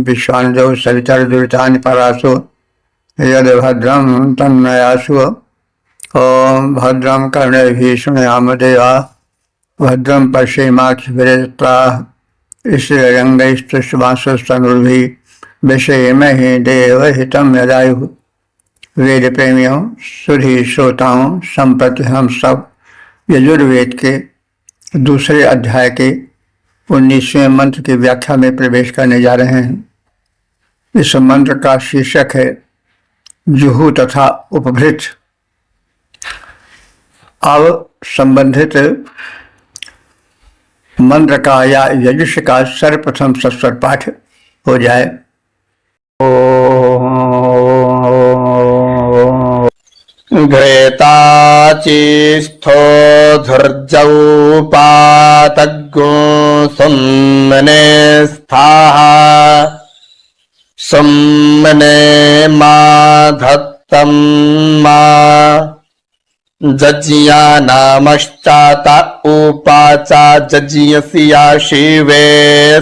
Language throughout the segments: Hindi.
विश्वांजौ सवितर्दुरितानि परासु यद् भद्रं तन्नयासु। ओम भद्रं कर्णैः शृणुयाम देवा भद्रं पश्येमाक्षभिर्यजत्राः स्त्रिरंगैस्तुष्टुवांसस्तनुर्भिः विषेमहि देवहितं यदायुः। वेद प्रेमियों, सुधी श्रोताओं, संप्रति हम सब यजुर्वेद के दूसरे अध्याय के 19वें मंत्र की व्याख्या में प्रवेश करने जा रहे हैं। इस मंत्र का शीर्षक है जुहू तथा उपभृत। अब संबंधित मंत्र का या यजुष का सर्वप्रथम सस्वर पाठ हो जाए। घृताचिस्थो धुर्जौ पातग्गो सुम्मने स्थाः सुम्मने माधत्तं मा जज्ञानामश्चात उपाचा जज्ञस्या शिवे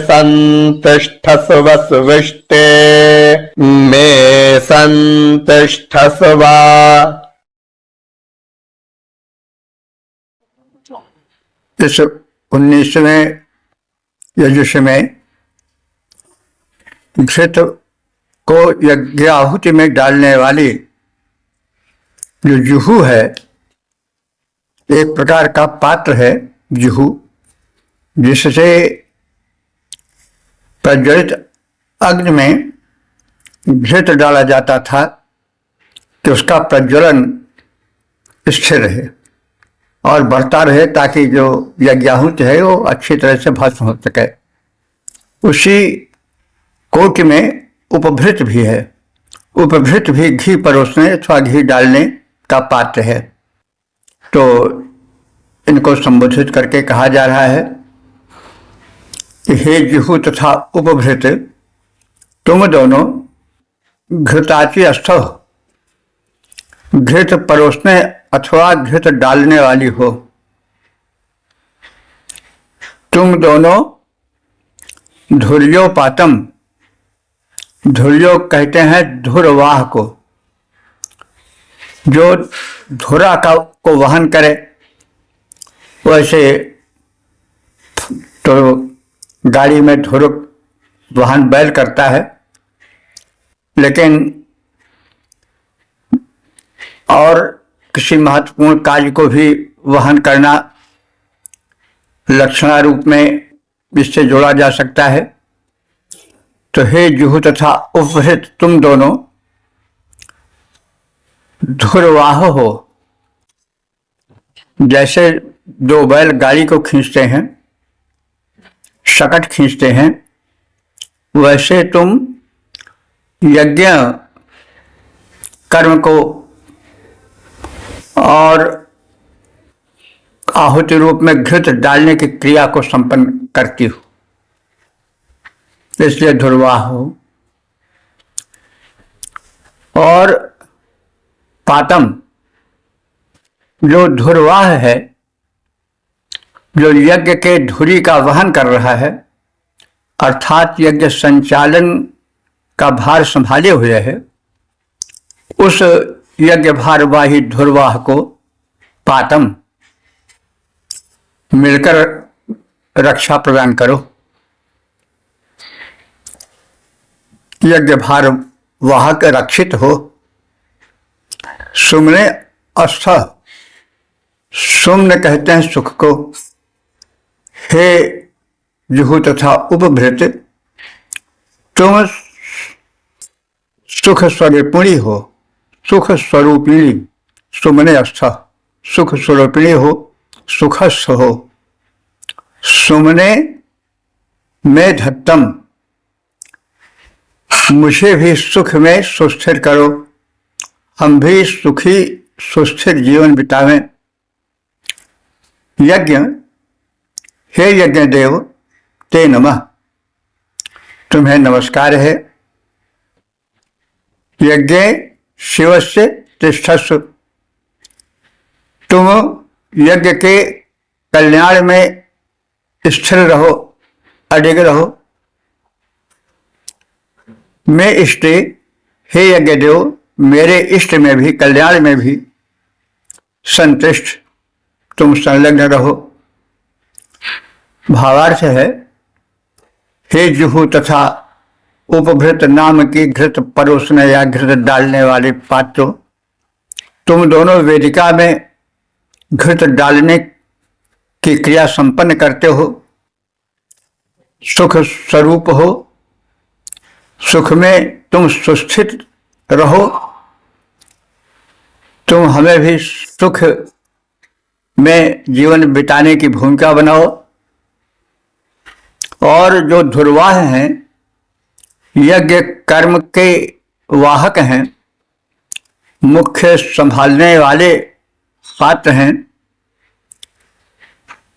सन्तिष्ठस्व वसविष्टे मे सन्तिष्ठस्व। इस 19वें यजुष में घृत को यज्ञाहुति में डालने वाली जो जुहू है, एक प्रकार का पात्र है जुहू, जिससे प्रज्वलित अग्नि में घृत डाला जाता था कि उसका प्रज्वलन स्थिर रहे और बढ़ता रहे, ताकि जो यज्ञाहुति है वो अच्छी तरह से भस्म हो सके। उसी कोटि में उपभृत भी है। उपभृत भी घी परोसने अथवा घी डालने का पात्र है। तो इनको संबोधित करके कहा जा रहा है कि हे जुहू तथा उपभृत, तुम दोनों घृताची अस्थो, घृत परोसने अथवा घृत डालने वाली हो। तुम दोनों धुर्योपातम, धुर्यो कहते हैं धुरवाह को, जो धुरा को वहन करे। वैसे तो गाड़ी में धुर वहन बैल करता है, लेकिन और किसी महत्वपूर्ण कार्य को भी वहन करना लक्षणा रूप में इससे जोड़ा जा सकता है। तो हे जुहू तथा उपभृत, तुम दोनों धुरवाह हो। जैसे दो बैल गाड़ी को खींचते हैं, शकट खींचते हैं, वैसे तुम यज्ञ कर्म को और आहुति रूप में घृत डालने की क्रिया को संपन्न करती हो, इसलिए धुरवाह हो। और पातम, जो धुरवाह है, जो यज्ञ के धुरी का वहन कर रहा है, अर्थात यज्ञ संचालन का भार संभाले हुए है, उस यज्ञ भारवाही धुरवाह को पातम मिलकर रक्षा प्रदान करो। यज्ञ भार वाहक रक्षित हो। सुमने अस्थ, सुम्न कहते हैं सुख को। हे जुहू तथा उपभृत, तुम सुख स्वरूपिणी हो। सुख स्वरूपिणी, सुमने अस्थ, सुख स्वरूपिणी हो, सुखस्थ हो। सुमने में धत्तम, मुझे भी सुख में सुस्थिर करो, हम भी सुखी सुस्थिर जीवन बितावें। यज्ञ, हे यज्ञ देव, ते नमः, तुम्हें नमस्कार है। यज्ञ शिवस्य तिष्ठस्व, तुम यज्ञ के कल्याण में स्थिर रहो, अडिग रहो। मैं इष्ट, हे यज्ञ देव, मेरे इष्ट में भी, कल्याण में भी संतुष्ट तुम संलग्न रहो। भावार्थ है, हे जुहू तथा उपभृत नाम की घृत परोसने या घृत डालने वाले पात्रों, तुम दोनों वेदिका में घृत डालने की क्रिया संपन्न करते हो, सुख स्वरूप हो, सुख में तुम सुस्थित रहो। तुम हमें भी सुख में जीवन बिताने की भूमिका बनाओ। और जो धुर्वाह हैं, यज्ञ कर्म के वाहक हैं, मुख्य संभालने वाले पात्र हैं,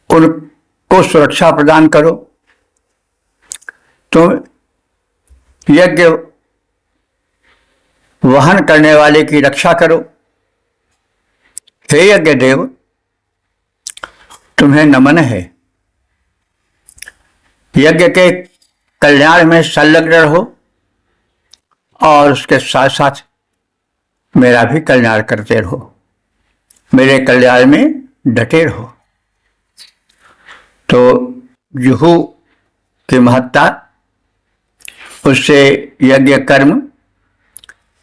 उनको सुरक्षा प्रदान करो। तुम यज्ञ वहन करने वाले की रक्षा करो। हे यज्ञ देव, तुम्हें नमन है। यज्ञ के कल्याण में संलग्न रहो और उसके साथ साथ मेरा भी कल्याण करते रहो, मेरे कल्याण में डटे रहो। तो जुहू की महत्ता, उससे यज्ञ कर्म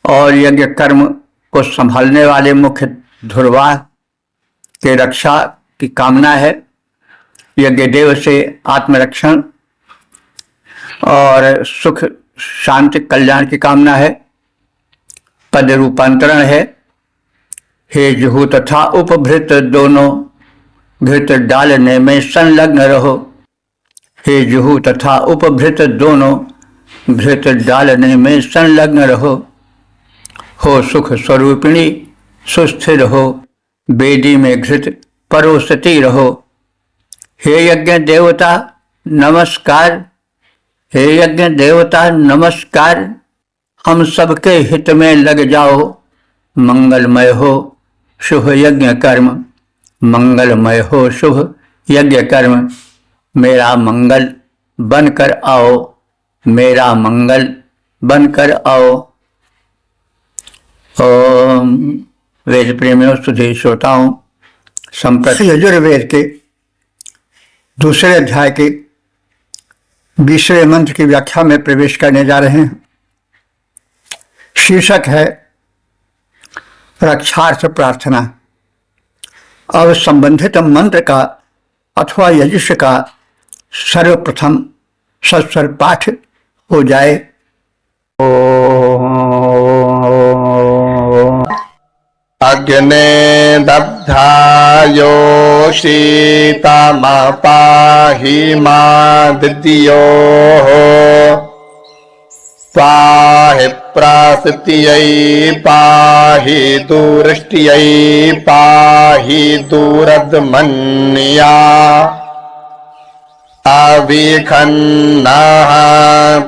और यज्ञ कर्म को संभालने वाले मुख्य धुर्वाह के रक्षा की कामना है। यज्ञ देव से आत्मरक्षण और सुख शांति कल्याण की कामना है। पद रूपांतरण है, हे जुहू तथा उपभृत दोनों घृत डालने में संलग्न रहो। हे जुहू तथा उपभृत दोनों घृत डालने में संलग्न रहो। हो सुख स्वरूपिणी सुस्थिर हो, वेदी में घृत परोसती रहो। हे यज्ञ देवता नमस्कार, हे यज्ञ देवता नमस्कार, हम सबके हित में लग जाओ। मंगलमय हो शुभ यज्ञ कर्म, मंगलमय हो शुभ यज्ञ कर्म। मेरा मंगल बनकर आओ, मेरा मंगल बनकर आओ। ओम वेद प्रेमियों, सुधीर श्रोताओं, संप्रति यजुर्वेद के दूसरे अध्याय के 20वें मंत्र की व्याख्या में प्रवेश करने जा रहे हैं। शीर्षक है रक्षार्थ प्रार्थना। अब संबंधित मंत्र का अथवा यजुष का सर्वप्रथम सस्वर पाठ हो जाए। अग्ने दग्धायो शीतमा पाहि मा दिद्योः पाहि प्रासत्यै पाहि दूरष्ट्यै पाहि दूरद्मन्या अविखन्नाः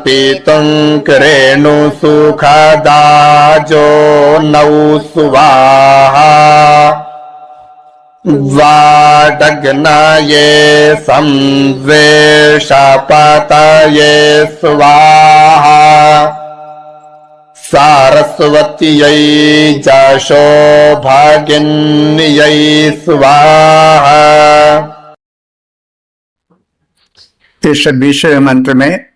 पीतुं करेणु सुखदाजो नौ सुवाहा वाडग्नाये संवेशपतये स्वाहा सारस्वत्यै जशो भगिन्यै स्वाहा। इस 20वें मंत्र में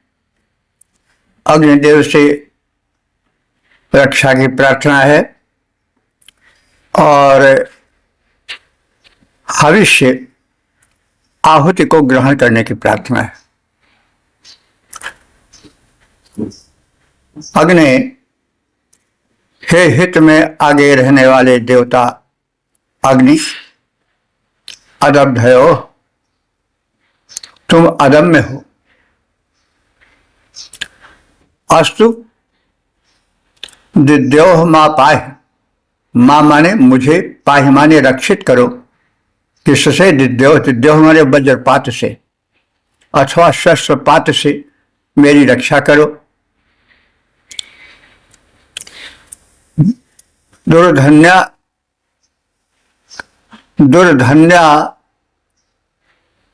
अग्निदेव से रक्षा की प्रार्थना है और हविष्य आहुति को ग्रहण करने की प्रार्थना है। अग्नि, हे हित में आगे रहने वाले देवता अग्नि, अदब्धयो, तुम अदम्य हो। अस्तु दिद्योह मां पाह, मां माने मुझे, पाह माने रक्षित करो। किससे? दिद्योह, दिद्योह माने वज्रपात से अथवा शस्त्रपात से मेरी रक्षा करो। दुर्धन्या दुर्धन्या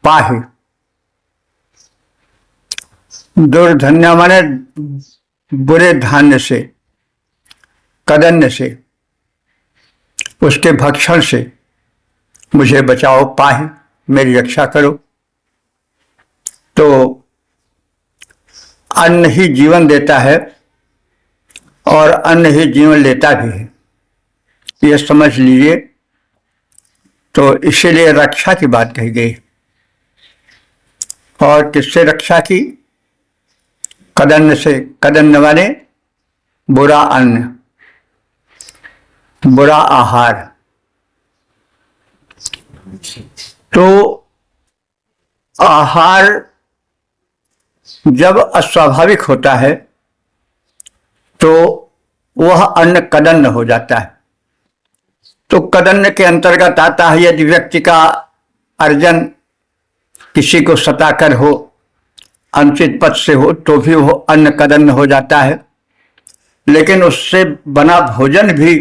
पाहि। दुर्धन्या माने बुरे धान्य से, कदन्य से, उसके भक्षण से मुझे बचाओ, पाहि मेरी रक्षा करो। तो अन्न ही जीवन देता है और अन्न ही जीवन लेता भी है, ये समझ लीजिए। तो इसीलिए रक्षा की बात कही गई। और किससे रक्षा की? कदन्न से। कदन्न वाले बुरा अन्न, बुरा आहार। तो आहार जब अस्वाभाविक होता है तो वह अन्न कदन्न हो जाता है। तो कदन्न के अंतर्गत आता है यदि व्यक्ति का अर्जन किसी को सताकर हो, अनुचित पथ से हो, तो भी वो अन्न कदन्न हो जाता है। लेकिन उससे बना भोजन भी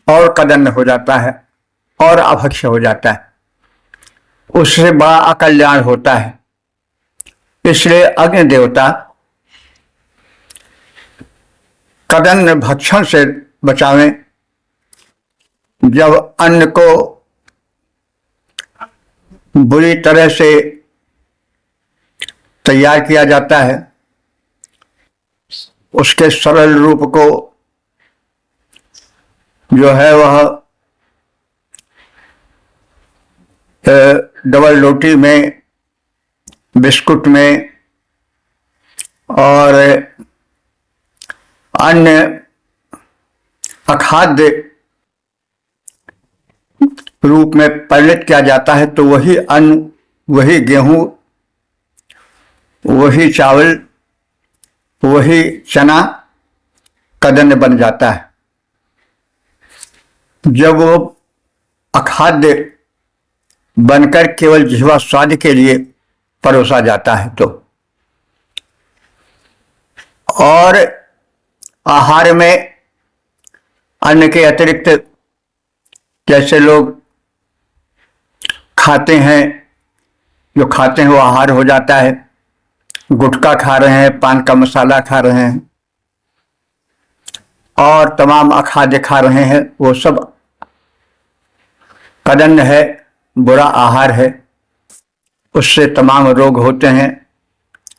और कदन्न हो जाता है और अभक्ष्य हो जाता है, उससे बड़ा अकल्याण होता है। इसलिए अग्नि देवता कदन्न भक्षण से बचावें। जब अन्न को बुरी तरह से तैयार किया जाता है, उसके सरल रूप को जो है वह डबल रोटी में, बिस्कुट में और अन्य अखाद्य रूप में परिणत किया जाता है, तो वही अन्न, वही गेहूं, वही चावल, वही चना कदन्न बन जाता है। जब वो अखाद्य बनकर केवल जिह्वा स्वाद के लिए परोसा जाता है तो। और आहार में अन्न के अतिरिक्त जैसे लोग खाते हैं, जो खाते हैं वो आहार हो जाता है। गुटखा खा रहे हैं, पान का मसाला खा रहे हैं और तमाम अखाद्य खा रहे हैं, वो सब कदन्न है, बुरा आहार है। उससे तमाम रोग होते हैं।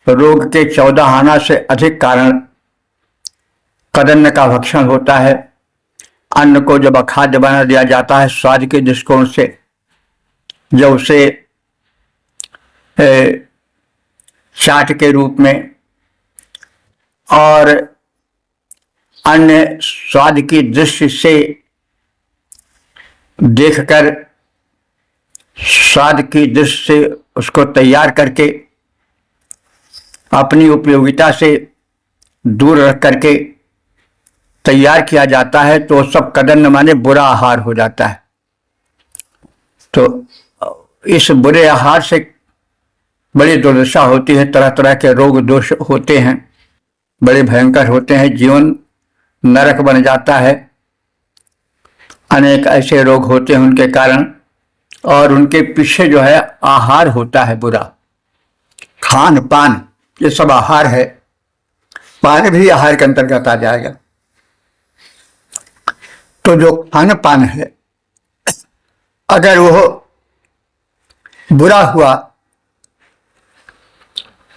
रोग के 14 आना से अधिक कारण कदन्न का भक्षण होता है। अन्न को जब अखाद्य बना दिया जाता है स्वाद के दृष्टिकोण से, जब उसे चाट के रूप में और अन्य स्वाद की दृष्टि से देखकर, स्वाद की दृष्टि से उसको तैयार करके अपनी उपयोगिता से दूर रख करके तैयार किया जाता है, तो सब कदन्न माने बुरा आहार हो जाता है। तो इस बुरे आहार से बड़ी दुर्दशा होती है, तरह तरह के रोग दोष होते हैं, बड़े भयंकर होते हैं, जीवन नरक बन जाता है। अनेक ऐसे रोग होते हैं उनके कारण, और उनके पीछे जो है आहार होता है बुरा। खान पान ये सब आहार है, पान भी आहार के अंतर्गत आ जाएगा। तो जो खान पान है अगर वो बुरा हुआ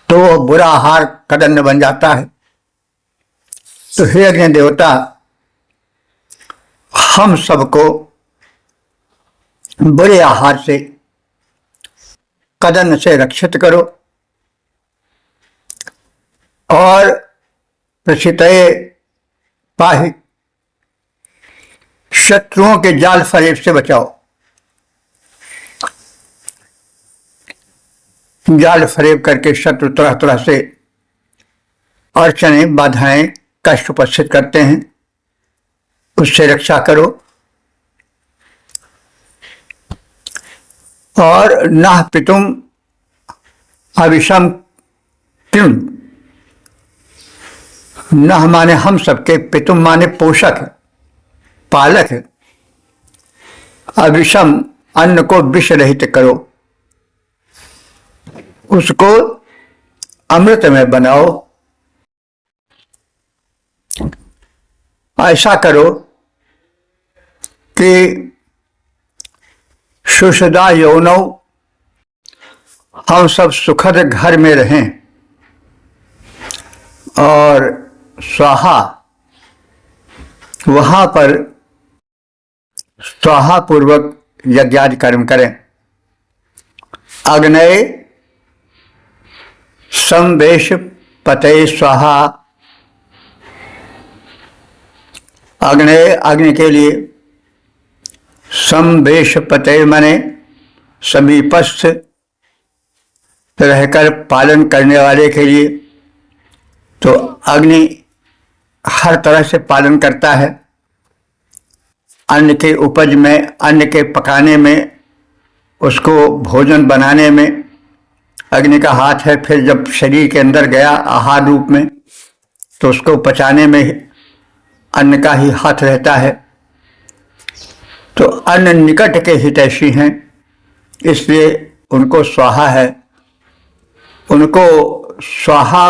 तो वो बुरा आहार कदन्न बन जाता है। तो हे अग्नि देवता, हम सबको बुरे आहार से, कदन्न से रक्षित करो और प्रसितये पाहि, शत्रुओं के जाल फरेब से बचाओ। जाल फरेब करके शत्रु तरह तरह से अड़चनें, बाधाएं, कष्ट उपस्थित करते हैं, उससे रक्षा करो। और नाह पितुम अविषम किम, नाह माने हम सबके, पितुम माने पोषक, पालक अविषम अन्न को विष रहित करो, उसको अमृत में बनाओ। ऐसा करो कि सुषदा यौनौ हम सब सुखद घर में रहें और स्वाहा वहां पर स्वाहा पूर्वक यज्ञादि कर्म करें। अग्नये संवेश पते स्वाहा, अग्नये अग्नि के लिए, संवेश पते माने समीपस्थ रहकर पालन करने वाले के लिए। तो अग्नि हर तरह से पालन करता है, अन्न के उपज में, अन्न के पकाने में, उसको भोजन बनाने में अग्नि का हाथ है। फिर जब शरीर के अंदर गया आहार रूप में तो उसको पचाने में अन्न का ही हाथ रहता है। तो अन्न निकट के हितैषी हैं, इसलिए उनको स्वाहा है। उनको स्वाहा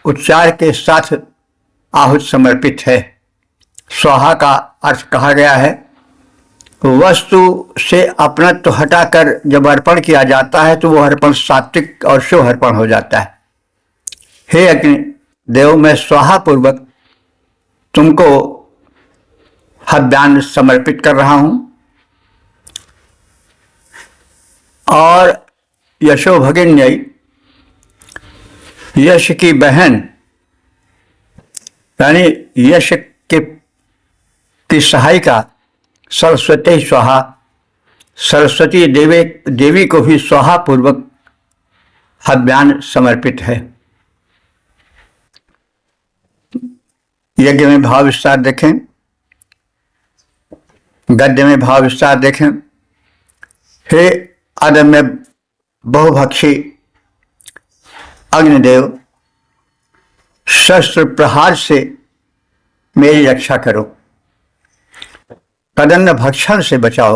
उच्चार के साथ आहुत समर्पित है। स्वाहा का अर्थ कहा गया है वस्तु से अपनत्व हटाकर जब अर्पण किया जाता है तो वो अर्पण सात्विक और शुभ अर्पण हो जाता है। हे अग्नि देव, मैं स्वाहा पूर्वक तुमको हव्यान्न समर्पित कर रहा हूं। और यशो भगिन्यै, यश की बहन यानी यश की सहायिका सरस्वती स्वाहा, सरस्वती देवी को भी स्वाहा पूर्वक हव्यान्न समर्पित है। यज्ञ में भाव विस्तार देखें, गद्य में भाव विस्तार देखें। हे अदम्य बहुभक्षी अग्निदेव, शस्त्र प्रहार से मेरी रक्षा करो, कदन्न भक्षण से बचाओ,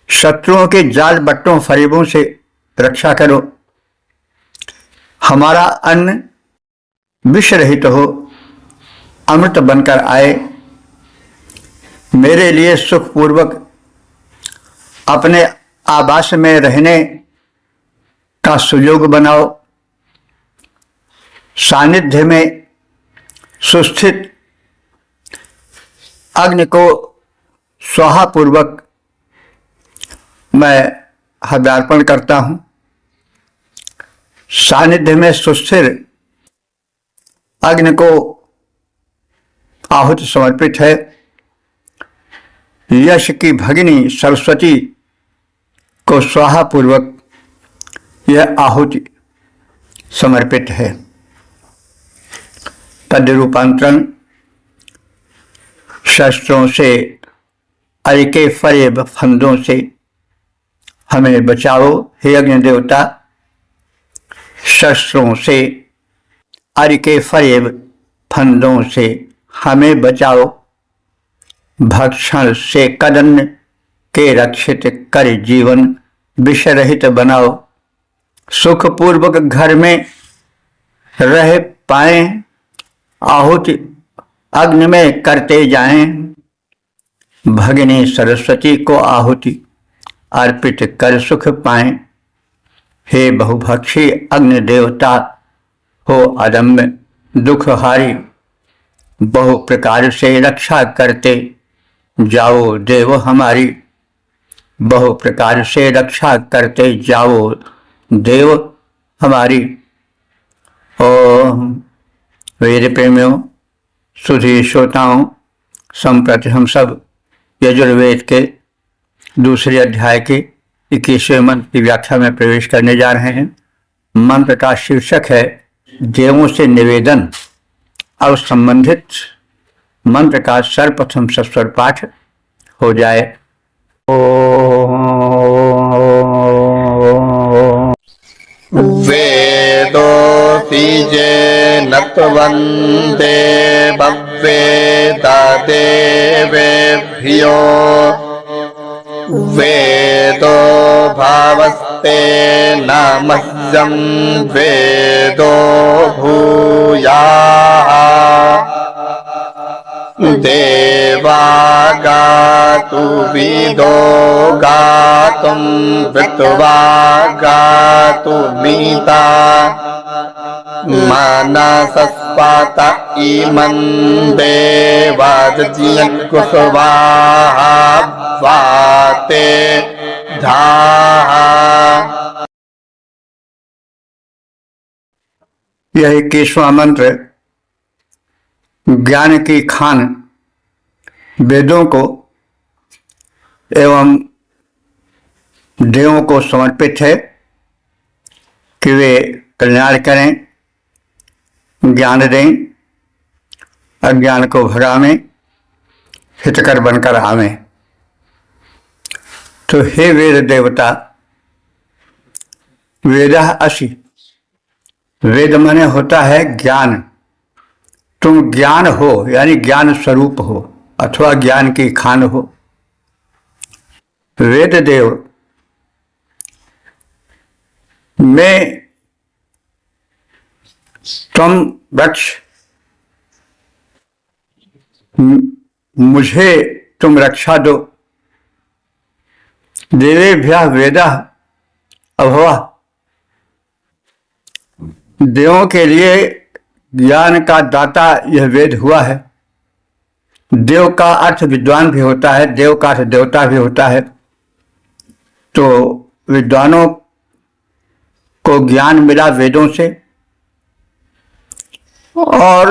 शत्रुओं के जाल बट्टों फरेबों से रक्षा करो। हमारा अन्न विष रहित हो, अमृत बनकर आए। मेरे लिए सुखपूर्वक अपने आवास में रहने का सुयोग बनाओ। सानिध्य में सुस्थित अग्नि को स्वाहा पूर्वक मैं हव्यार्पण करता हूं। सानिध्य में सुस्थिर अग्नि को आहुति समर्पित है। यश की भगिनी सरस्वती को स्वाहा पूर्वक यह आहुति समर्पित है। तद रूपांतरण शस्त्रों से, अरिके फरेब फंदों से हमें बचाओ। हे अग्नि देवता, शस्त्रों से, अरिके फरेब फंदों से हमें बचाओ। भक्षण से कदन्न के रक्षित कर जीवन विष रहित बनाओ। सुखपूर्वक घर में रह पाए, आहुति अग्नि में करते जाएं। भगिनी सरस्वती को आहुति अर्पित कर सुख पाएं। हे बहुभक्षी अग्नि देवता, हो अदम्य दुखहारी, बहु प्रकार से रक्षा करते जाओ देव हमारी। बहु प्रकार से रक्षा करते जाओ देव हमारी। ओम वेद प्रेमियों, सुधी श्रोताओं, संप्रति हम सब यजुर्वेद के दूसरे अध्याय के 21वें मंत्र की व्याख्या में प्रवेश करने जा रहे हैं। मंत्र का शीर्षक है देवों से निवेदन। अब संबंधित मंत्र का सर्वप्रथम सस्वर पाठ हो जाए। वेदोऽपि न त्वन्ते भवेत देवेभ्यो वेदो भावस्ते न मह्यं वेदो भूयाः देवागातु विदो गातुं विद्वा गातु मीता मनसस्पात इमं देवाजयकुसुवाहा वाते धाः। यह 21वां मंत्र ज्ञान की खान वेदों को एवं देवों को समर्पित है कि वे कल्याण करें, ज्ञान दें, अज्ञान को भगावें, हितकर बनकर आवें। तो हे वेद देवता, वेदः असि, वेद माने होता है ज्ञान। तुम ज्ञान हो यानी ज्ञान स्वरूप हो अथवा ज्ञान की खान हो। वेद देव, मैं त्वं वक्ष, मुझे तुम रक्षा दो। देवेभ्यः वेदः अभवः, देवों के लिए ज्ञान का दाता यह वेद हुआ है। देव का अर्थ विद्वान भी होता है, देव का अर्थ देवता भी होता है। तो विद्वानों को ज्ञान मिला वेदों से और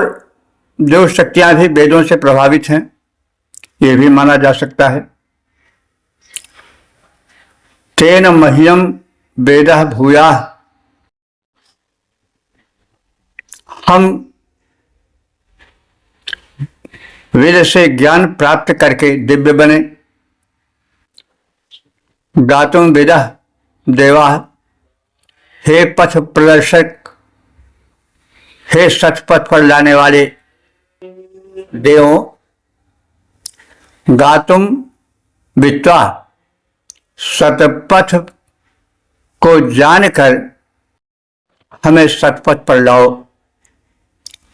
देव शक्तियां भी वेदों से प्रभावित हैं, ये भी माना जा सकता है। तेन मह्यम वेदः भूयाः, हम वेद से ज्ञान प्राप्त करके दिव्य बने। गातुम वेदः देवाः, हे पथ प्रदर्शक, हे सतपथ पर लाने वाले देवों, गातुम वित्वा, सतपथ को जानकर हमें सतपथ पर लाओ।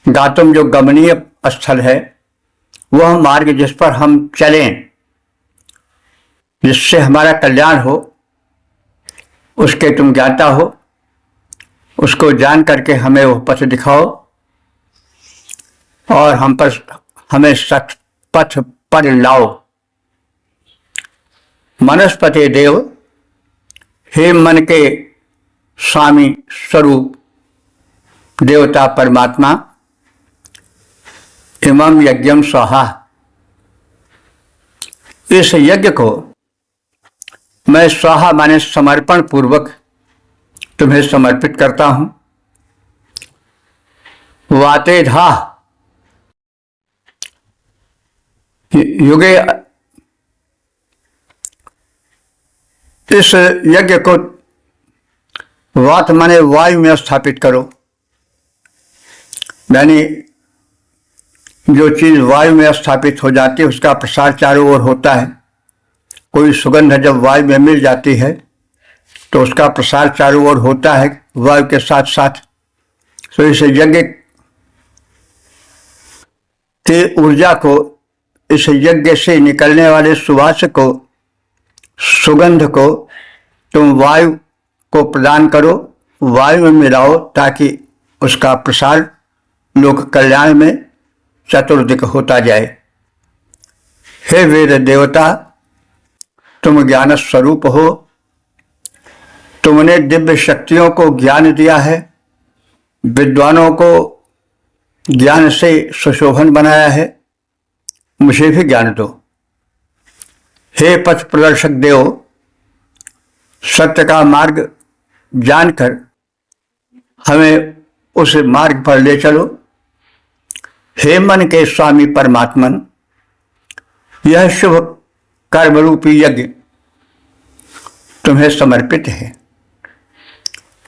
गातुम जो गमनीय स्थल है, वह मार्ग जिस पर हम चलें, जिससे हमारा कल्याण हो, उसके तुम ज्ञाता हो, उसको जान करके हमें वह पथ दिखाओ और हमें सतपथ पर लाओ। मनस्पति देव, हे मन के स्वामी स्वरूप देवता परमात्मा, इमं यज्ञम स्वाहा, इस यज्ञ को मैं स्वाहा माने समर्पण पूर्वक तुम्हें समर्पित करता हूं। वाते धा, युगे, इस यज्ञ को वात माने वायु में स्थापित करो, यानी जो चीज वायु में स्थापित हो जाती है उसका प्रसार चारों ओर होता है। कोई सुगंध जब वायु में मिल जाती है तो उसका प्रसार चारों ओर होता है वायु के साथ साथ। तो इस यज्ञ की ऊर्जा को, इस यज्ञ से निकलने वाले सुवास को, सुगंध को तुम वायु को प्रदान करो, वायु में मिलाओ, ताकि उसका प्रसार लोक कल्याण में चतुर्दिक होता जाए। हे वेद देवता, तुम ज्ञान स्वरूप हो, तुमने दिव्य शक्तियों को ज्ञान दिया है, विद्वानों को ज्ञान से सुशोभन बनाया है, मुझे भी ज्ञान दो। हे पथ प्रदर्शक देव, सत्य का मार्ग जानकर हमें उस मार्ग पर ले चलो। हे मन के स्वामी परमात्मन, यह शुभ कर्मरूपी यज्ञ तुम्हें समर्पित है।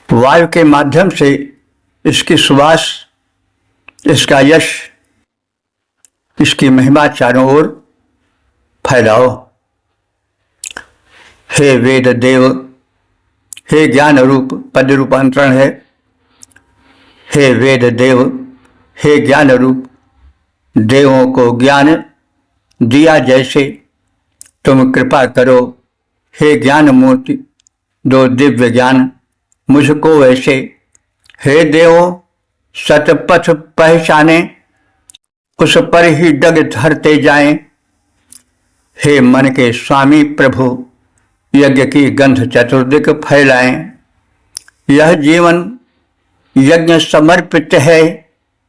वायु के माध्यम से इसकी सुवास इसका यश, इसकी महिमा चारों ओर फैलाओ। हे वेद देव, हे ज्ञान रूप, पद रूपांतरण है। हे वेद देव, हे ज्ञान रूप, देवों को ज्ञान दिया जैसे तुम कृपा करो। हे ज्ञान मूर्ति, दो दिव्य ज्ञान मुझको वैसे। हे देवों, सतपथ पहचाने, उस पर ही डग धरते जाएं। हे मन के स्वामी प्रभु, यज्ञ की गंध चतुर्दिक फैलाएं। यह जीवन यज्ञ समर्पित है,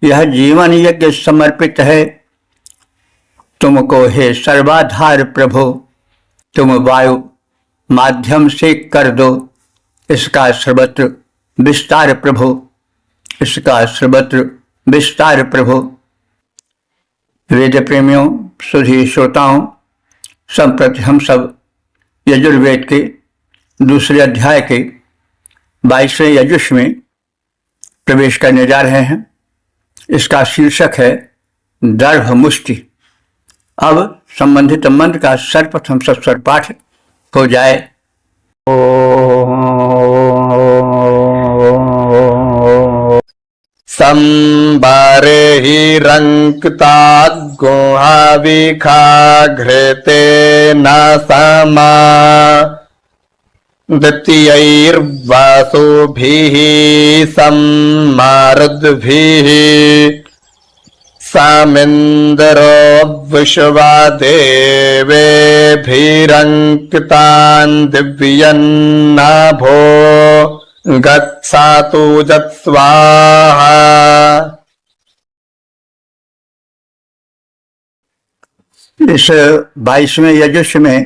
यह जीवन यज्ञ समर्पित है तुमको। हे सर्वाधार प्रभु, तुम वायु माध्यम से कर दो इसका सर्वत्र विस्तार प्रभु, इसका सर्वत्र विस्तार प्रभु। वेद प्रेमियों, सुधी श्रोताओं, संप्रति हम सब यजुर्वेद के दूसरे अध्याय के 22वें यजुष में प्रवेश करने जा रहे हैं। इसका शीर्षक है दर्भ मुष्टि। अब संबंधित मंत्र का सर्वप्रथम सस्वर पाठ हो जाए। संबारे ही रंकता गुहाविखा घृते न समा द्वितीयैर्वासुभिः सम्मारुद्भिः सामिन्द्रो विश्वा देवेभिरङ्कितान् दिव्यन्नाभो गच्छातु जत्स्वाहा। इस 22वें यजुष में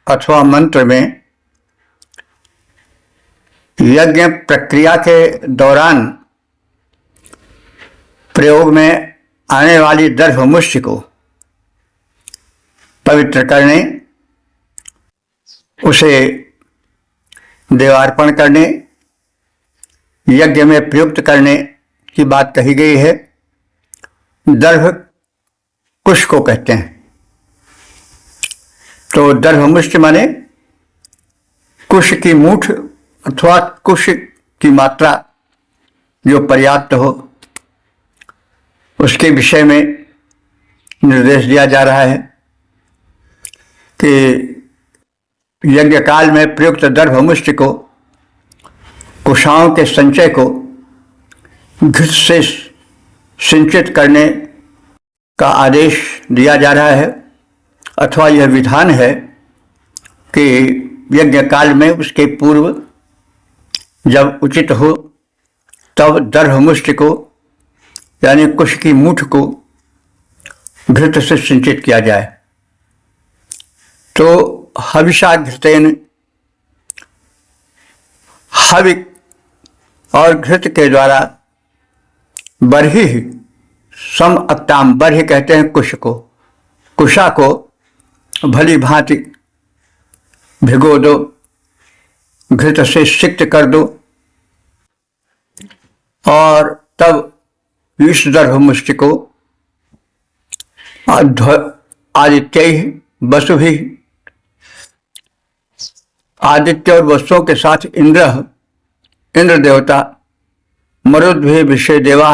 अथवा मंत्र में यज्ञ प्रक्रिया के दौरान प्रयोग में आने वाली दर्भ मुष्टि को पवित्र करने, उसे देवार्पण करने, यज्ञ में प्रयुक्त करने की बात कही गई है। दर्भ कुश को कहते हैं। तो दर्भ मुष्टि माने कुश की मूठ अथवा कुश की मात्रा जो पर्याप्त हो, उसके विषय में निर्देश दिया जा रहा है कि यज्ञ काल में प्रयुक्त दर्भ मुष्टि को, कुशाओं के संचय को घृत से सिंचित करने का आदेश दिया जा रहा है, अथवा यह विधान है कि यज्ञ काल में उसके पूर्व जब उचित हो तब दर्भ मुष्टि को यानी कुश की मूठ को घृत से सिंचित किया जाए। तो हविषा घृतेन, हवि और घृत के द्वारा बरही सम अक्ताम, बरही कहते हैं कुश को, कुशा को भली भांति भिगो दो, घृत से सिक्त कर दो और तब इस दर्भ मुष्टि को आदित्य वसुभि, आदित्य और वसुओं के साथ इंद्र देवता, मरुद्भि विश्व देवा,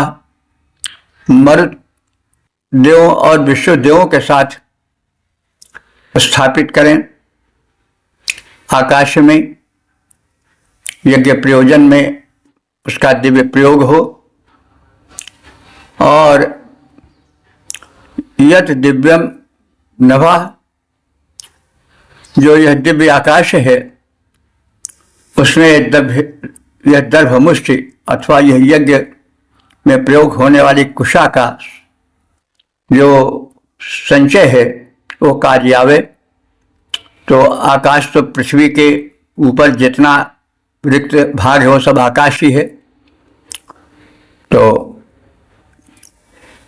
मरुद देवों और विश्व देवों के साथ स्थापित करें। आकाश में यज्ञ प्रयोजन में उसका दिव्य प्रयोग हो और यत दिव्यम नभा, जो यह दिव्य आकाश है उसमें यह दर्भ मुष्टि अथवा यह यज्ञ में प्रयोग होने वाली कुशा का जो संचय है वो कार्य आवे। तो आकाश तो पृथ्वी के ऊपर जितना रिक्त भाग है वो सब आकाश ही है। तो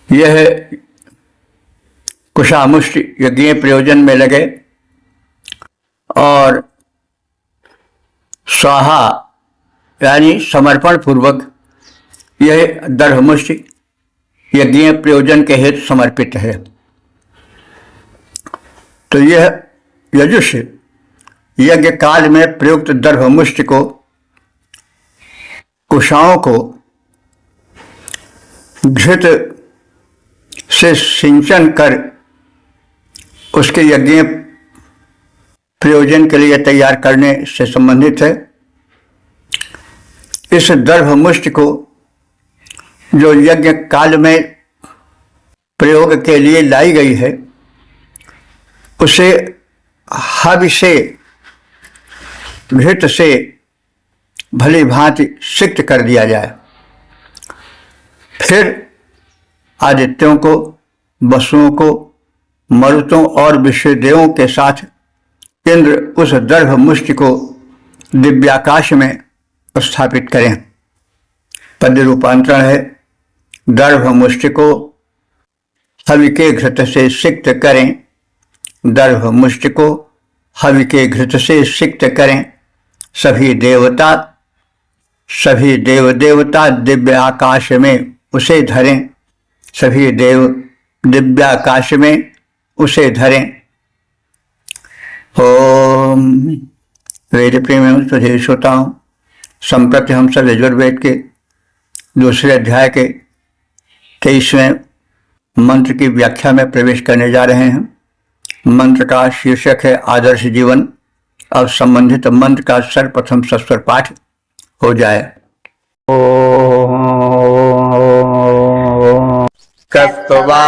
यह कुशामुष्टि यज्ञ प्रयोजन में लगे और स्वाहा यानी समर्पण पूर्वक यह दर्भ मुष्टि यज्ञ प्रयोजन के हेतु समर्पित है। तो यह यजुष यज्ञ काल में प्रयुक्त दर्भमुष्टि को कुशाओं को घृत से सिंचन कर उसके यज्ञ प्रयोजन के लिए तैयार करने से संबंधित है। इस दर्भमुष्टि को जो यज्ञ काल में प्रयोग के लिए लाई गई है उसे हवि से घृत से भली भांति सिक्त कर दिया जाए। फिर आदित्यों को, वसुओं को, मरुतों और विश्वदेवों के साथ इंद्र उस दर्भमुष्टि को दिव्याकाश में स्थापित करें। पद्य रूपांतरण है, दर्भमुष्टि को हवि के घृत से सिक्त करें, दर्भमुष्टि को हवि के घृत से सिक्त करें। सभी देव देवता दिव्य आकाश में उसे धरें, सभी देव दिव्य आकाश में उसे धरें। ओम वेद प्रेम तुझे श्रोताओं, संप्रति हम सब यजुर्वेद के दूसरे अध्याय के 23वें मंत्र की व्याख्या में प्रवेश करने जा रहे हैं। मंत्र का शीर्षक है आदर्श जीवन। अब संबंधित मंत्र का सर्वप्रथम सस्वर पाठ हो जाए। कस्त्वाभीमञ्चाति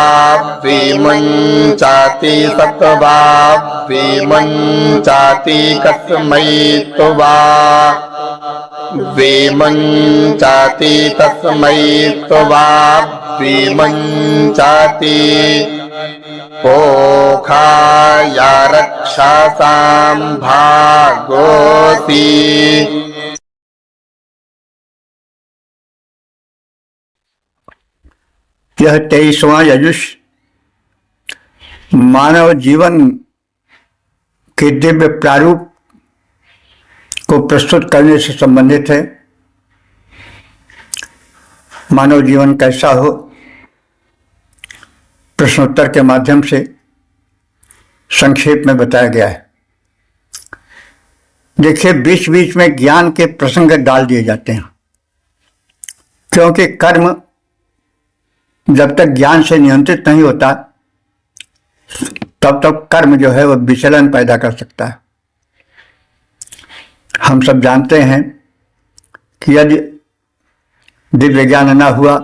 सत्त्वाभीमञ्चाति कस्मै त्वा भीमञ्चाति तस्मै त्वाभीमञ्चाति पोखाया रक्षासां भागोऽसि। यह 23वां यजुष मानव जीवन के दिव्य प्रारूप को प्रस्तुत करने से संबंधित है। मानव जीवन कैसा हो, प्रश्नोत्तर के माध्यम से संक्षेप में बताया गया है। देखिए, बीच बीच में ज्ञान के प्रसंग डाल दिए जाते हैं, क्योंकि कर्म जब तक ज्ञान से नियंत्रित नहीं होता तब तक कर्म जो है वह विचलन पैदा कर सकता है। हम सब जानते हैं कि यदि दिव्य ज्ञान न हुआ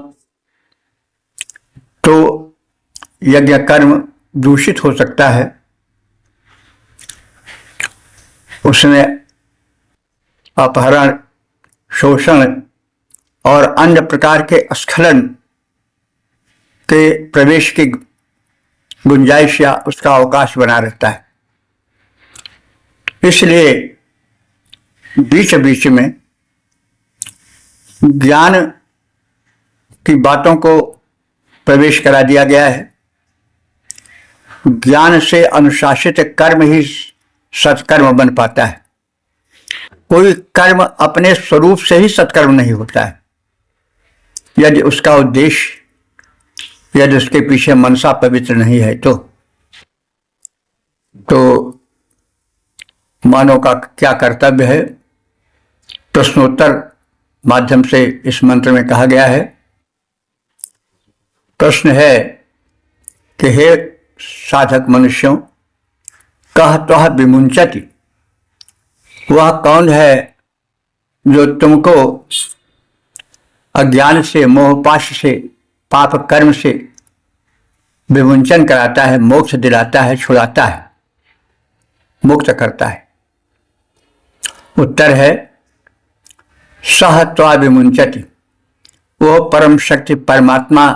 तो यज्ञ कर्म दूषित हो सकता है, उसमें अपहरण, शोषण और अन्य प्रकार के स्खलन के प्रवेश की गुंजाइश या उसका अवकाश बना रहता है। इसलिए बीच बीच में ज्ञान की बातों को प्रवेश करा दिया गया है। ज्ञान से अनुशासित कर्म ही सत्कर्म बन पाता है। कोई कर्म अपने स्वरूप से ही सत्कर्म नहीं होता है। यदि उसका उद्देश्य, यदि उसके पीछे मनसा पवित्र नहीं है तो मानव का क्या कर्तव्य है, प्रश्नोत्तर माध्यम से इस मंत्र में कहा गया है। प्रश्न है कि हे साधक मनुष्यों, कह त्वः विमुंचति, वह कौन है जो तुमको अज्ञान से, मोहपाश से, पाप कर्म से विमुंचन कराता है, मोक्ष दिलाता है, छुड़ाता है, मुक्त करता है। उत्तर है सह त्वा विमुंचति, वो परम शक्ति परमात्मा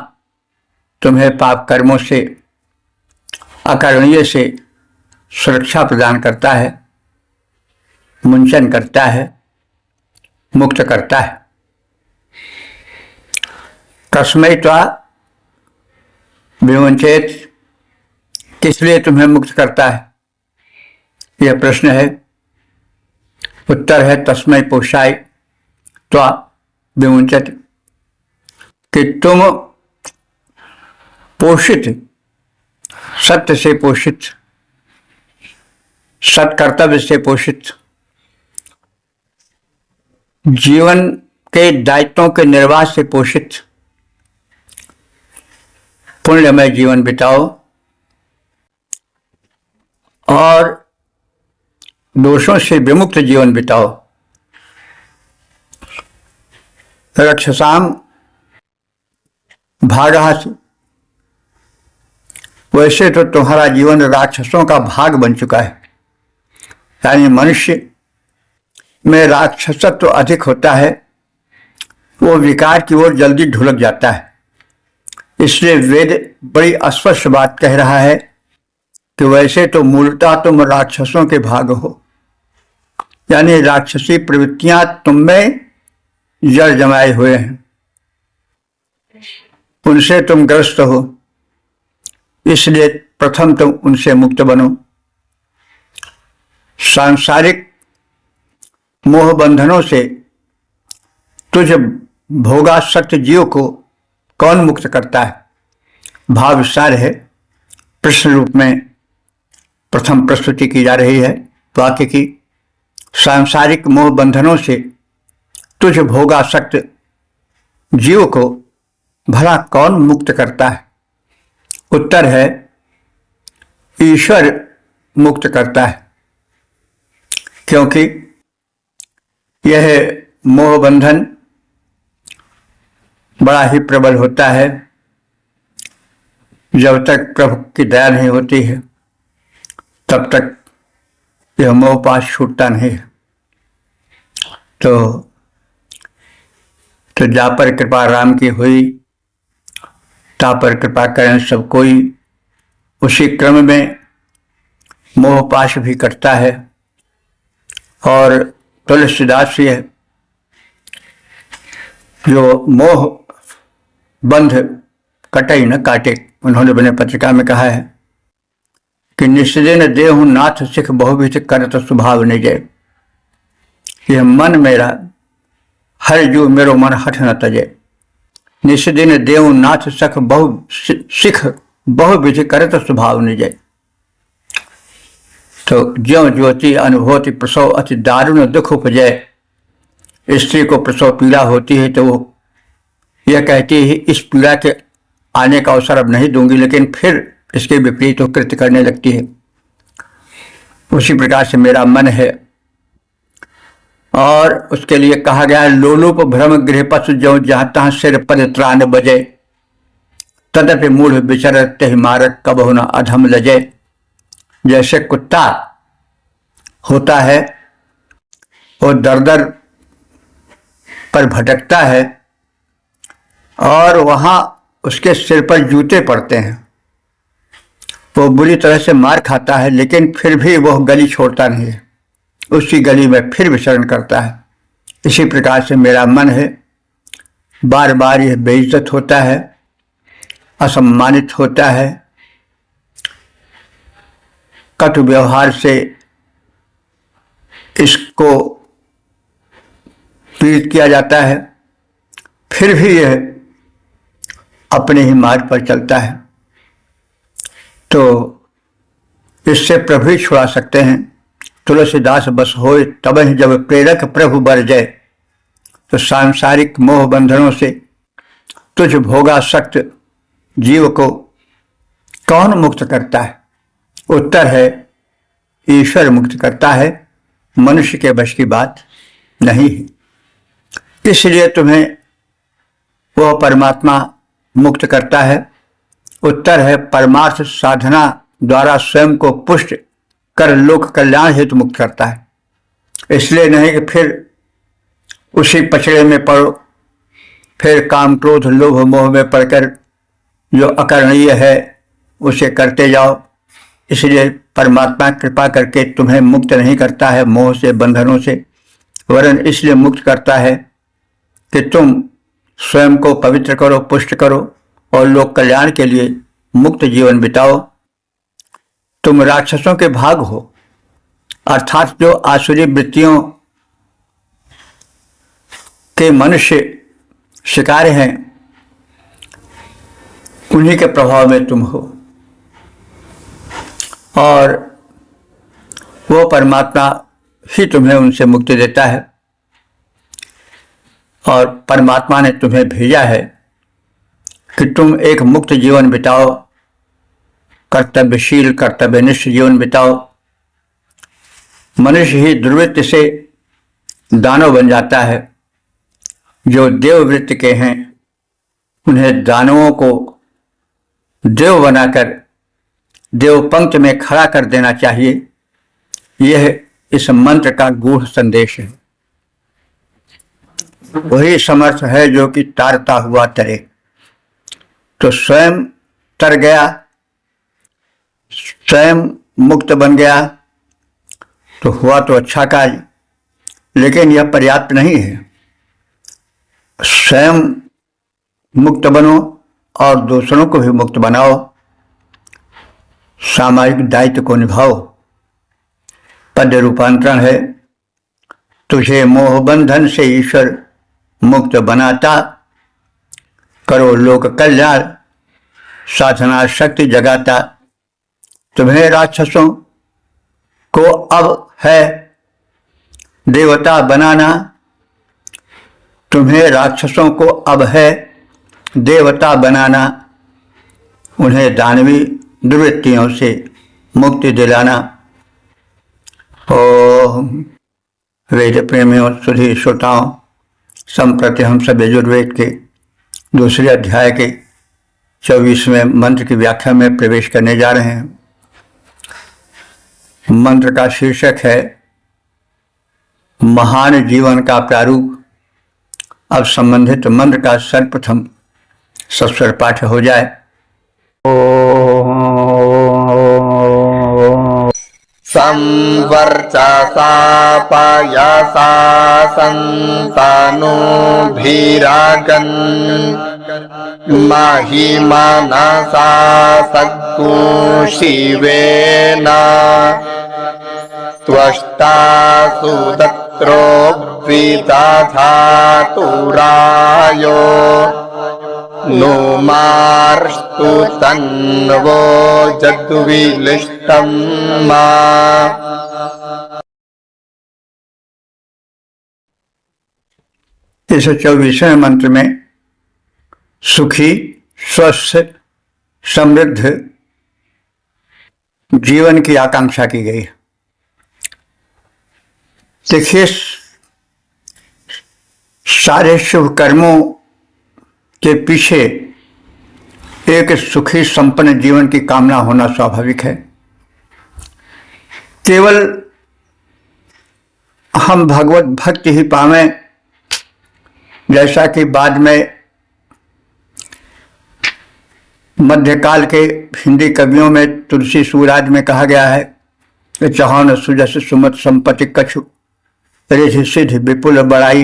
तुम्हें पाप कर्मों से, अकरणीय से सुरक्षा प्रदान करता है, मुंचन करता है, मुक्त करता है। तस्मै त्वा विमुंचेत, किस लिए तुम्हें मुक्त करता है, यह प्रश्न है। उत्तर है तस्मै पोषाय त्वा विमुंचति, कि तुम पोषित, सत्य से पोषित, सत्कर्तव्य से पोषित, जीवन के दायित्वों के निर्वाह से पोषित पुण्यमय जीवन बिताओ और दोषों से विमुक्त जीवन बिताओ। रक्षसाम भागः, वैसे तो तुम्हारा जीवन राक्षसों का भाग बन चुका है, यानी मनुष्य में राक्षसत्व अधिक होता है, वो विकार की ओर जल्दी ढुलक जाता है। इसलिए वेद बड़ी अस्पष्ट बात कह रहा है कि वैसे तो मूलतः तुम राक्षसों के भाग हो, यानी राक्षसी प्रवृत्तियां तुम में जड़ जमाए हुए हैं, उनसे तुम ग्रस्त हो। इसलिए प्रथम तुम उनसे मुक्त बनो। सांसारिक मोह बंधनों से तुझ भोगासक्त जीव को कौन मुक्त करता है? भाव विस्तार है, प्रश्न रूप में प्रथम प्रस्तुति की जा रही है वाक्य की। सांसारिक मोह बंधनों से तुझ भोगासक्त जीव को भला कौन मुक्त करता है? उत्तर है, ईश्वर मुक्त करता है, क्योंकि यह मोह बंधन बड़ा ही प्रबल होता है। जब तक प्रभु की दया नहीं होती है तब तक यह मोह पाश छूटता नहीं है। तो जा पर कृपा राम की हुई, ता पर कृपा करें सब कोई। उसी क्रम में मोह पाश भी करता है। और तुलसीदास जी जो मोह बंध कटई न काटे, उन्होंने अपने पत्रिका में कहा है कि निस्दिन देहु नाथ सिख बहुविध करत स्वभाव निजय। यह मन मेरा हर जो मेरो मन हठ न तजे। निस्दिन देहु नाथ सख बहु सिख बहुविध करत स्वभाव निजय। तो ज्यों ज्योति अनुभूति प्रसव अति दारुण दुख उपजय। स्त्री को प्रसव पीड़ा होती है तो वो यह कहती है इस पीड़ा के आने का अवसर अब नहीं दूंगी, लेकिन फिर इसके विपरीत वो कृत्य करने लगती है। उसी प्रकार से मेरा मन है, और उसके लिए कहा गया है लोलुप भ्रम गृह पशु जो जहां तहां सिर पद त्राण बजे। तदपि मूढ़ विचरत मारक कबहु न अधम लजे। जैसे कुत्ता होता है वो दर दर पर भटकता है और वहां उसके सिर पर जूते पड़ते हैं, वो बुरी तरह से मार खाता है, लेकिन फिर भी वह गली छोड़ता नहीं है, उसी गली में फिर विचरण करता है। इसी प्रकार से मेरा मन है, बार बार यह बेइज्जत होता है, असम्मानित होता है, कटु व्यवहार से इसको पीड़ित किया जाता है, फिर भी यह अपने ही मार्ग पर चलता है। तो इससे प्रभु ही छुड़ा सकते हैं। तुलसीदास बस होए तब जब प्रेरक प्रभु बर जाए। तो सांसारिक मोह बंधनों से तुझ भोगासक्त जीव को कौन मुक्त करता है? उत्तर है, ईश्वर मुक्त करता है, मनुष्य के वश की बात नहीं है। इसलिए तुम्हें वह परमात्मा मुक्त करता है। उत्तर है, परमार्थ साधना द्वारा स्वयं को पुष्ट कर लोक कल्याण हेतु मुक्त करता है। इसलिए नहीं कि फिर उसी पचड़े में पड़ो, फिर काम क्रोध लोभ मोह में पड़कर जो अकरणीय है उसे करते जाओ। इसलिए परमात्मा कृपा करके तुम्हें मुक्त नहीं करता है मोह से, बंधनों से, वरन इसलिए मुक्त करता है कि तुम स्वयं को पवित्र करो, पुष्ट करो और लोक कल्याण के लिए मुक्त जीवन बिताओ। तुम राक्षसों के भाग हो, अर्थात जो आसुरी वृत्तियों के मनुष्य शिकार हैं, उन्हीं के प्रभाव में तुम हो, और वो परमात्मा ही तुम्हें उनसे मुक्ति देता है। और परमात्मा ने तुम्हें भेजा है कि तुम एक मुक्त जीवन बिताओ, कर्तव्यशील कर्तव्यनिष्ठ जीवन बिताओ। मनुष्य ही दुर्वृत्ति से दानव बन जाता है। जो देववृत्ति के हैं उन्हें दानवों को देव बनाकर देव पंक्ति में खड़ा कर देना चाहिए। यह इस मंत्र का गूढ़ संदेश है। वही समर्थ है जो कि तारता हुआ तरे। तो स्वयं तर गया, स्वयं मुक्त बन गया तो हुआ तो अच्छा कार्य, लेकिन यह पर्याप्त नहीं है। स्वयं मुक्त बनो और दूसरों को भी मुक्त बनाओ, सामाजिक दायित्व को निभाओ। पद्य रूपांतरण है, तुझे मोह बंधन से ईश्वर मुक्त बनाता, करो लोक कल्याण साधना शक्ति जगाता। तुम्हें राक्षसों को अब है देवता बनाना, तुम्हें राक्षसों को अब है देवता बनाना, उन्हें दानवी दुर्वृत्तियों से मुक्ति दिलाना। ओम वेद प्रेमियों सुधी श्रोताओं, संप्रति हम सब यजुर्वेद के दूसरे अध्याय के 24वें मंत्र की व्याख्या में प्रवेश करने जा रहे हैं। मंत्र का शीर्षक है महान जीवन का प्रारूप। अब संबंधित मंत्र का सर्वप्रथम सस्वर पाठ हो जाए। संवर्चसा पायसा संतानो भीरागन् माहि मानसा सद्गु शिवेन त्वष्टा सुदत्रो विदधातुरायो नो मार्स्तु तन्वो जद्विलिष्टं मा। इस 24वें मंत्र में सुखी स्वस्थ समृद्ध जीवन की आकांक्षा की गई है। देखिए, सारे शुभ कर्मों के पीछे एक सुखी संपन्न जीवन की कामना होना स्वाभाविक है। केवल हम भगवत भक्ति ही पावें, जैसा कि बाद में मध्यकाल के हिंदी कवियों में तुलसी सूराज में कहा गया है कि चौहान सुजस सुमत संपत्ति कछु रिधि सिद्धि विपुल बड़ाई,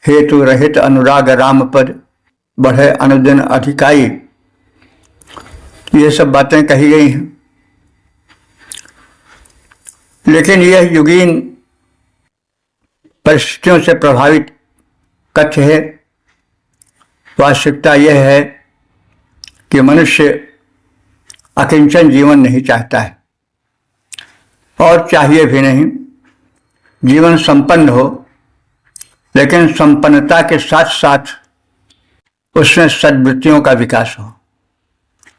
हेतु रहित अनुराग राम पद बढ़े अनुदिन अधिकाई। ये सब बातें कही गई हैं, लेकिन यह युगीन परिस्थितियों से प्रभावित कथ्य है। वास्तविकता यह है कि मनुष्य अकिंचन जीवन नहीं चाहता है और चाहिए भी नहीं। जीवन संपन्न हो, लेकिन संपन्नता के साथ साथ उसमें सद्वृत्तियों का विकास हो,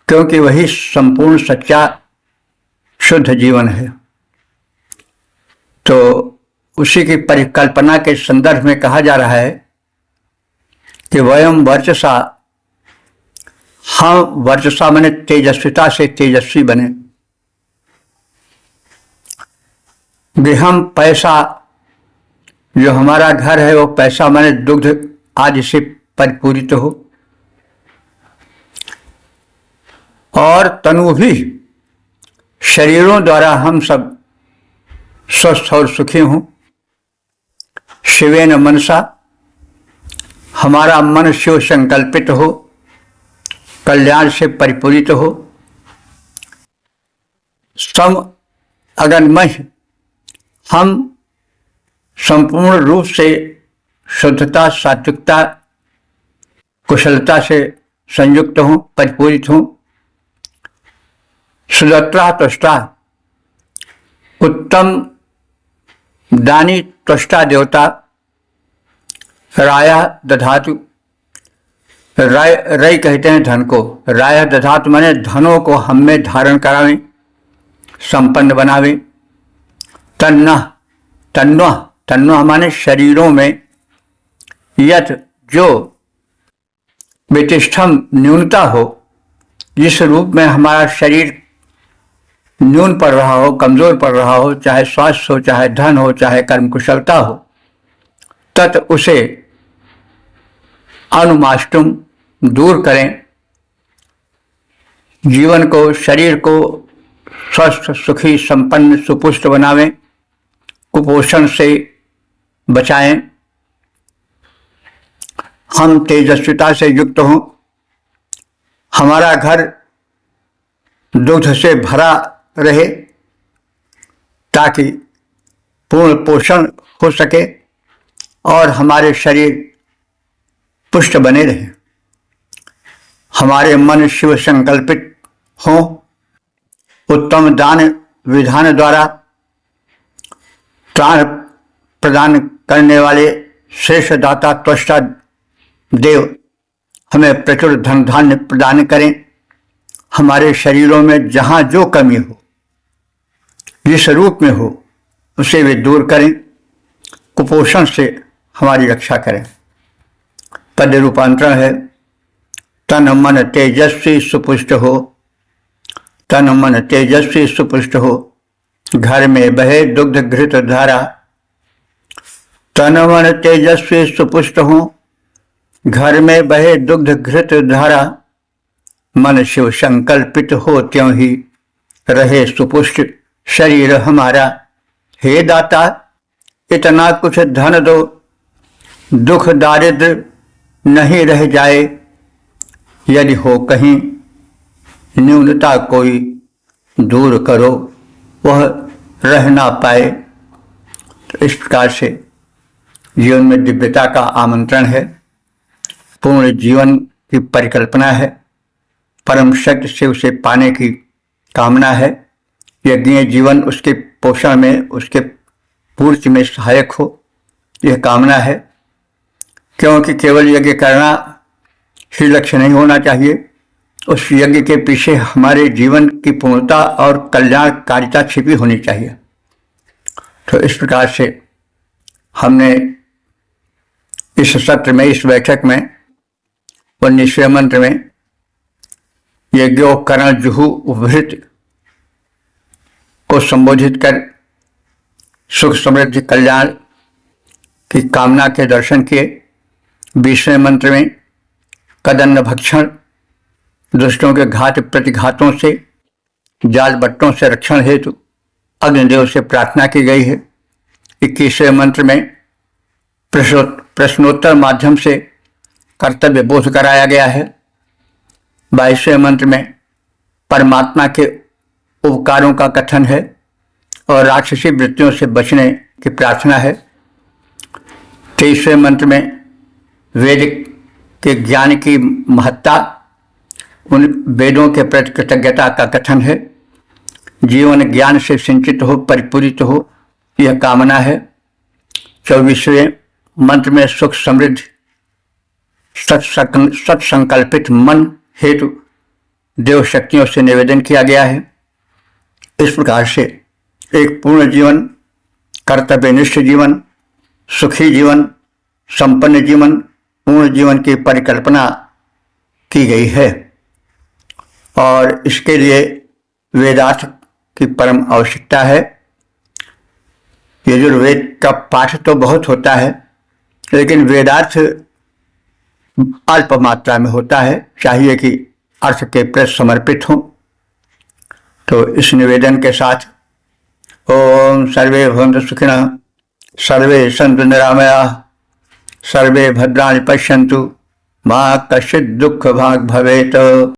क्योंकि वही संपूर्ण सच्चा शुद्ध जीवन है। तो उसी की परिकल्पना के संदर्भ में कहा जा रहा है कि वयम वर्चसा, हम वर्चसा बने तेजस्विता से तेजस्वी बने। गृहम पैसा, जो हमारा घर है वो पैसा माने दुग्ध आदि से परिपूरित हो, और तनु भी, शरीरों द्वारा हम सब स्वस्थ और सुखी हों। शिवेन मनसा, हमारा मन शिव संकल्पित हो, कल्याण से परिपूरित हो। सम अगनमय, हम संपूर्ण रूप से शुद्धता सात्विकता कुशलता से संयुक्त हों, परिपूरित हों। सुदत्रा त्वष्टा, उत्तम दानी त्वष्टा देवता। राया दधातु, राय रई कहते हैं धन को। राय दधातु माने धनों को हम में धारण करावें, संपन्न बनावें। तन्ना, तन्वा, तन्वा माने शरीरों में यथ जो वितिष्ठम न्यूनता हो, जिस रूप में हमारा शरीर न्यून पड़ रहा हो, कमजोर पड़ रहा हो, चाहे स्वास्थ्य हो, चाहे धन हो, चाहे कर्म कुशलता हो, तत् उसे अनुमाष्टुम दूर करें। जीवन को, शरीर को स्वस्थ, सुखी, संपन्न, सुपुष्ट बनावें, कुपोषण से बचाएं। हम तेजस्विता से युक्त हों, हमारा घर दुग्ध से भरा रहे ताकि पूर्ण पोषण हो सके और हमारे शरीर पुष्ट बने रहे। हमारे मन शिव संकल्पित हों। उत्तम दान विधान द्वारा त्राण प्रदान करने वाले श्रेष्ठ दाता त्वष्टा देव हमें प्रचुर धन धान्य प्रदान करें। हमारे शरीरों में जहां जो कमी हो, जिस रूप में हो, उसे वे दूर करें। कुपोषण से हमारी रक्षा करें। पद रूपांतरण है तन मन तेजस्वी सुपुष्ट हो। तन मन तेजस्वी सुपुष्ट हो, घर में बहे दुग्ध घृत धारा। तन मन तेजस्वी सुपुष्ट हो, घर में बहे दुग्ध घृत धारा। मन शिव संकल्पित हो त्यों ही रहे सुपुष्ट शरीर हमारा। हे दाता, इतना कुछ धन दो, दुख दारिद्र नहीं रह जाए। यदि हो कहीं न्यूनता कोई, दूर करो, वह रह ना पाए। तो इस प्रकार से जीवन में दिव्यता का आमंत्रण है, पूर्ण जीवन की परिकल्पना है, परम शक्ति शिव से पाने की कामना है। यज्ञ जीवन उसके पोषण में, उसके पूर्ति में सहायक हो, यह कामना है। क्योंकि केवल यज्ञ करना ही लक्ष्य नहीं होना चाहिए, उस यज्ञ के पीछे हमारे जीवन की पूर्णता और कल्याणकारिता छिपी होनी चाहिए। तो इस प्रकार से हमने इस सत्र में, इस बैठक में 19वें मंत्र में यज्ञोपकरण जुहु उपभृत को संबोधित कर सुख समृद्धि कल्याण की कामना के दर्शन किए। 20वें मंत्र में कदन्न भक्षण, दुष्टों के घात प्रतिघातों से, जाल बट्टों से रक्षण हेतु अग्निदेव से प्रार्थना की गई है। 21वें मंत्र में प्रश्नोत्तर माध्यम से कर्तव्य बोध कराया गया है। 22वें मंत्र में परमात्मा के उपकारों का कथन है और राक्षसी वृत्तियों से बचने की प्रार्थना है। 23वें मंत्र में वेद के ज्ञान की महत्ता, उन वेदों के प्रति कृतज्ञता का कथन है। जीवन ज्ञान से सिंचित हो, परिपूरित हो, यह कामना है। 24वें मंत्र में सुख समृद्धि सत्संकल्पित मन हेतु देव शक्तियों से निवेदन किया गया है। इस प्रकार से एक पूर्ण जीवन, कर्तव्यनिष्ठ जीवन, सुखी जीवन, संपन्न जीवन, पूर्ण जीवन की परिकल्पना की गई है और इसके लिए वेदार्थ की परम आवश्यकता है। यजुर्वेद का पाठ तो बहुत होता है, लेकिन वेदार्थ अल्प मात्रा में होता है। चाहिए कि अर्थ के प्रति समर्पित हों। तो इस निवेदन के साथ ओम सर्वे भवन्तु सुखिनः, सर्वे सन्तु निरामयाः, सर्वे भद्राणि पश्यन्तु, मा कश्चित् दुःख भाग् भवेत्।